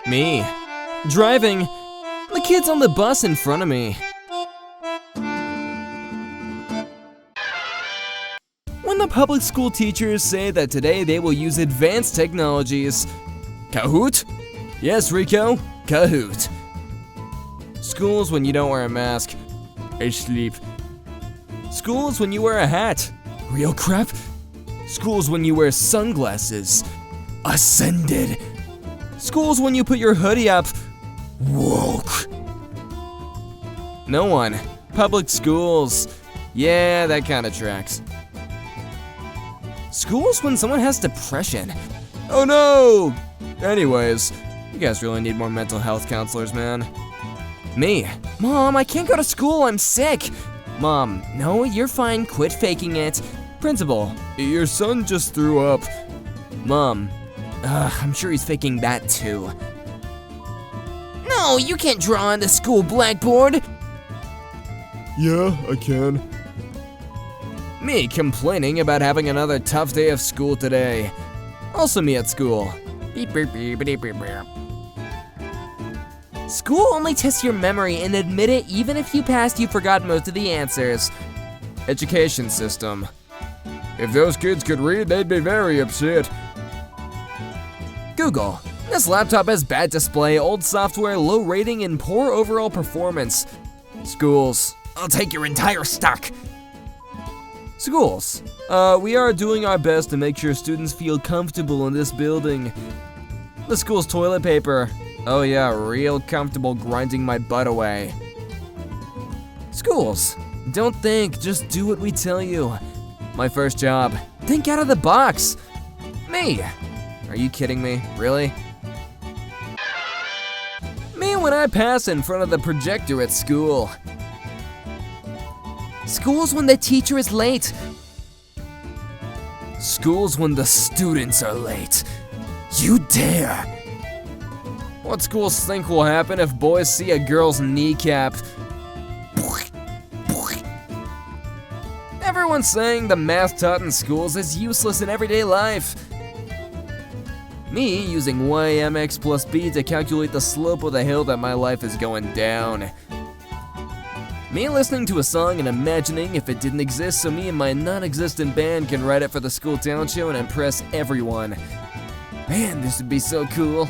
Me. Driving. The kid's on the bus in front of me. When the public school teachers say that today they will use advanced technologies. Kahoot? Yes, Rico, Kahoot. School's when you don't wear a mask. I sleep. School's when you wear a hat. Real crap. School's when you wear sunglasses. Ascended. School's when you put your hoodie up. Woke. No one. Public schools. Yeah, that kind of tracks. School's when someone has depression. Oh no! Anyways, you guys really need more mental health counselors, man. Me. Mom, I can't go to school, I'm sick. Mom, no, you're fine, quit faking it. Principal, your son just threw up. Mom, I'm sure he's faking that too. No, you can't draw on the school blackboard. Yeah, I can. Me complaining about having another tough day of school today. Also me at school. Beep, beep, beep, beep, beep, beep. School only tests your memory, and admit it, even if you passed, you forgot most of the answers. Education system. If those kids could read, they'd be very upset. Google. This laptop has bad display, old software, low rating, and poor overall performance. Schools. I'll take your entire stock. Schools. We are doing our best to make sure students feel comfortable in this building. The school's toilet paper. Oh yeah, real comfortable grinding my butt away. Schools. Don't think, just do what we tell you. My first job. Think out of the box. Me. Are you kidding me? Really? Me when I pass in front of the projector at school. School's when the teacher is late. School's when the students are late. You dare! What schools think will happen if boys see a girl's kneecap? Everyone's saying the math taught in schools is useless in everyday life. Me using YMX plus B to calculate the slope of the hill that my life is going down. Me listening to a song and imagining if it didn't exist so me and my non-existent band can write it for the school talent show and impress everyone. Man, this would be so cool.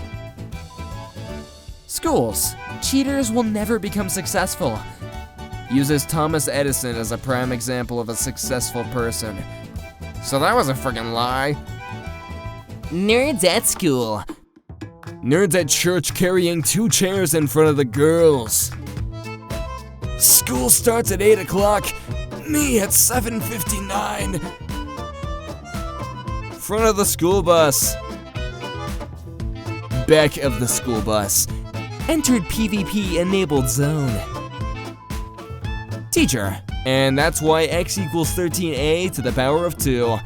Schools. Cheaters will never become successful. Uses Thomas Edison as a prime example of a successful person. So that was a friggin' lie. Nerds at school. Nerds at church carrying 2 chairs in front of the girls. School starts at 8 o'clock. Me at 7:59. Front of the school bus. Back of the school bus. Entered PvP enabled zone. Teacher, and that's why x equals 13a to the power of 2.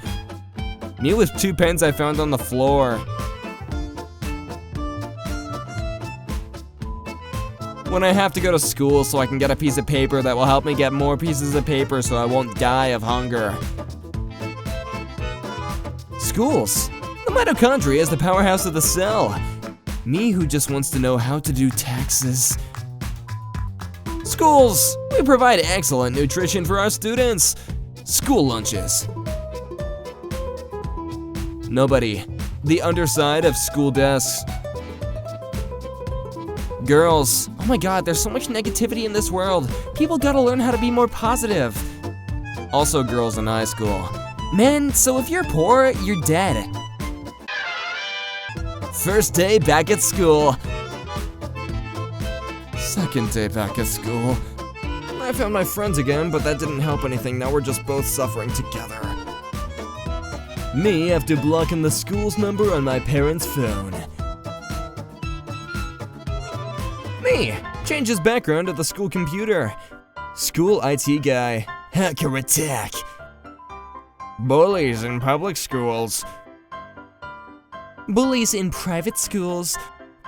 Me with 2 pens I found on the floor. When I have to go to school so I can get a piece of paper that will help me get more pieces of paper so I won't die of hunger. Schools. The mitochondria is the powerhouse of the cell. Me who just wants to know how to do taxes. Schools. We provide excellent nutrition for our students. School lunches. Nobody. The underside of school desks. Girls. Oh my god, there's so much negativity in this world. People gotta learn how to be more positive. Also girls in high school. Men, so if you're poor, you're dead. First day back at school. Second day back at school. I found my friends again, but that didn't help anything. Now we're just both suffering together. Me after blocking the school's number on my parents' phone. Me changes background to the school computer. School IT guy. Hacker attack. Bullies in public schools. Bullies in private schools.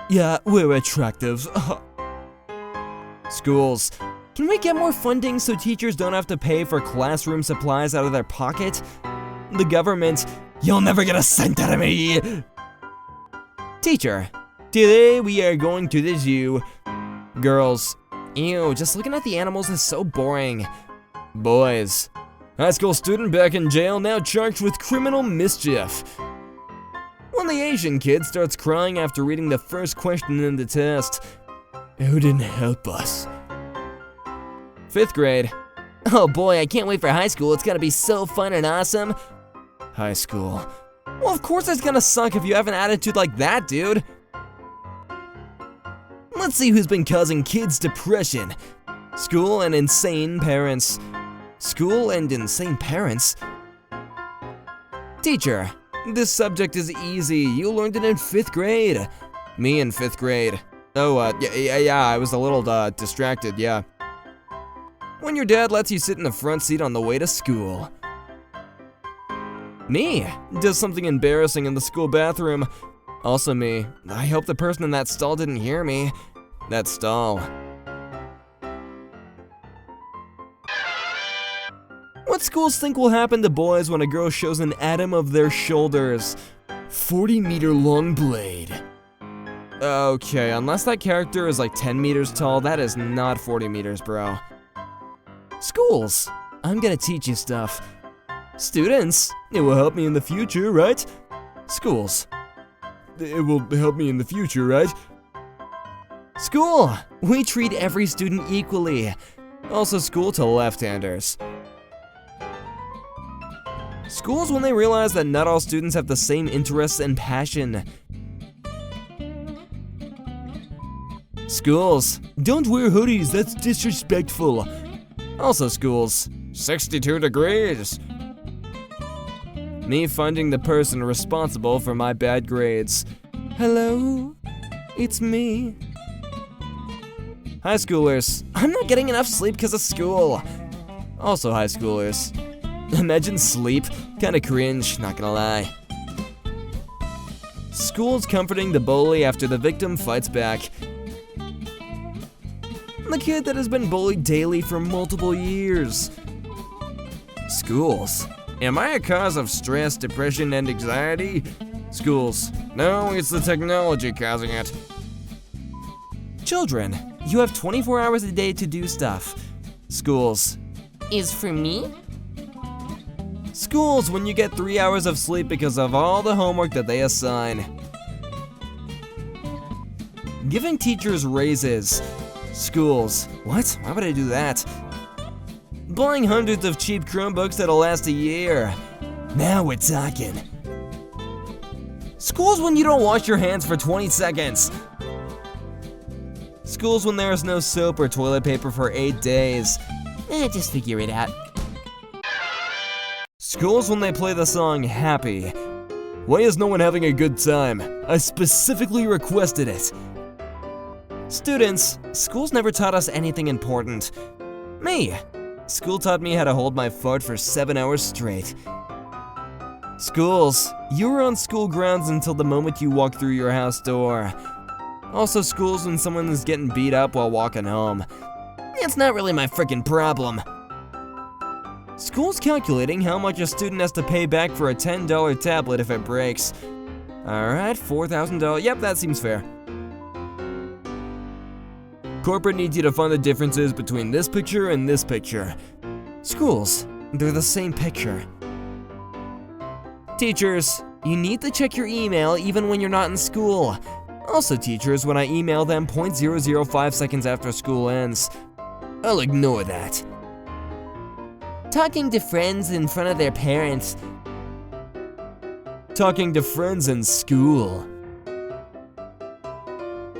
Yeah, we're attractive. Schools. Can we get more funding so teachers don't have to pay for classroom supplies out of their pocket? The government. You'll never get a cent out of me. Teacher. Today we are going to the zoo. Girls. Ew, just looking at the animals is so boring. Boys. High school student back in jail, now charged with criminal mischief. When the Asian kid starts crying after reading the first question in the test. Who didn't help us? 5th grade. Oh boy, I can't wait for high school. It's gonna be so fun and awesome. High school. Well, of course it's gonna suck if you have an attitude like that, dude. Let's see who's been causing kids depression. School and insane parents. School and insane parents? Teacher, this subject is easy. You learned it in 5th grade. Me in 5th grade. Oh, yeah, I was a little, distracted, yeah. When your dad lets you sit in the front seat on the way to school. Me, does something embarrassing in the school bathroom. Also me, I hope the person in that stall didn't hear me. That stall. What schools think will happen to boys when a girl shows an atom of their shoulders? 40-meter long blade. Okay, unless that character is like 10 meters tall, that is not 40 meters, bro. Schools, I'm gonna teach you stuff. Students, it will help me in the future, right? Schools, it will help me in the future, right? School, we treat every student equally. Also school to left-handers. Schools when they realize that not all students have the same interests and passion. Schools, don't wear hoodies, that's disrespectful. Also schools, 62 degrees. Me finding the person responsible for my bad grades. Hello, it's me. High schoolers, I'm not getting enough sleep because of school. Also high schoolers. Imagine sleep, kinda cringe, not gonna lie. School's comforting the bully after the victim fights back. The kid that has been bullied daily for multiple years. Schools. Am I a cause of stress, depression, and anxiety? Schools. No, it's the technology causing it. Children. You have 24 hours a day to do stuff. Schools. Is for me? Schools when you get 3 hours of sleep because of all the homework that they assign. Giving teachers raises. Schools. What? Why would I do that? Buying hundreds of cheap Chromebooks that'll last a year. Now we're talking. Schools when you don't wash your hands for 20 seconds. Schools when there is no soap or toilet paper for 8 days. Just figure it out. Schools when they play the song Happy. Why is no one having a good time? I specifically requested it. Students, schools never taught us anything important. Me, school taught me how to hold my fart for 7 hours straight. Schools, you were on school grounds until the moment you walked through your house door. Also schools when someone is getting beat up while walking home. It's not really my freaking problem. School's calculating how much a student has to pay back for a $10 tablet if it breaks. Alright, $4,000, yep, that seems fair. Corporate needs you to find the differences between this picture and this picture. Schools, they're the same picture. Teachers, you need to check your email even when you're not in school. Also teachers, when I email them 0.005 seconds after school ends, I'll ignore that. Talking to friends in front of their parents. Talking to friends in school.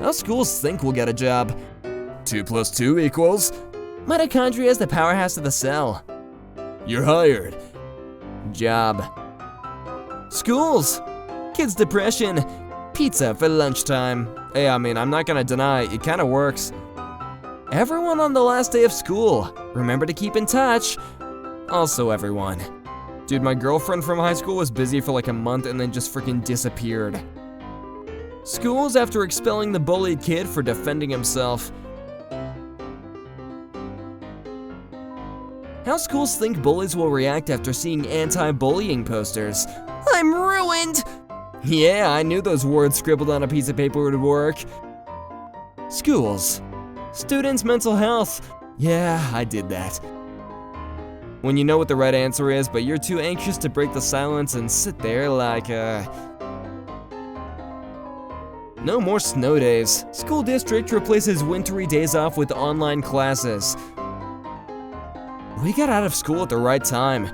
How schools think we'll get a job. 2 + 2 equals? Mitochondria is the powerhouse of the cell. You're hired. Job. Schools. Kids' depression. Pizza for lunchtime. Hey, I mean, I'm not gonna deny, it kinda works. Everyone on the last day of school. Remember to keep in touch. Also everyone. Dude, my girlfriend from high school was busy for like a month and then just freaking disappeared. Schools after expelling the bullied kid for defending himself. How schools think bullies will react after seeing anti-bullying posters. I'm ruined! Yeah, I knew those words scribbled on a piece of paper would work. Schools. Students' mental health. Yeah, I did that. When you know what the right answer is, but you're too anxious to break the silence and sit there like, No more snow days. School district replaces wintry days off with online classes. We got out of school at the right time.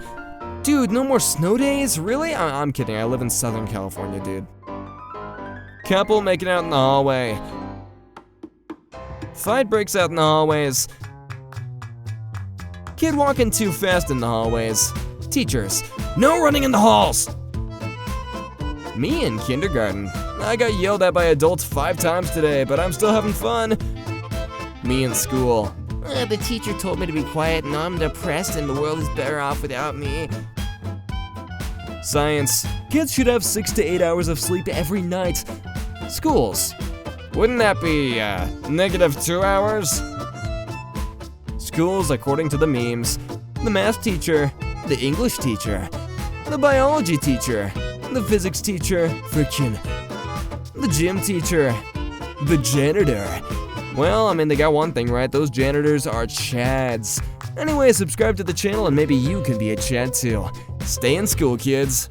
Dude, no more snow days? Really? I'm kidding, I live in Southern California, dude. Couple making out in the hallway. Fight breaks out in the hallways. Kid walking too fast in the hallways. Teachers, no running in the halls! Me in kindergarten. I got yelled at by adults 5 times today, but I'm still having fun. Me in school. The teacher told me to be quiet, and I'm depressed and the world is better off without me. Science. Kids should have 6 to 8 hours of sleep every night. Schools. Wouldn't that be, -2 hours? Schools according to the memes. The math teacher, the English teacher, the biology teacher, the physics teacher, friction, the gym teacher, the janitor. Well, I mean, they got one thing right, those janitors are chads. Anyway, subscribe to the channel and maybe you can be a chad too. Stay in school, kids.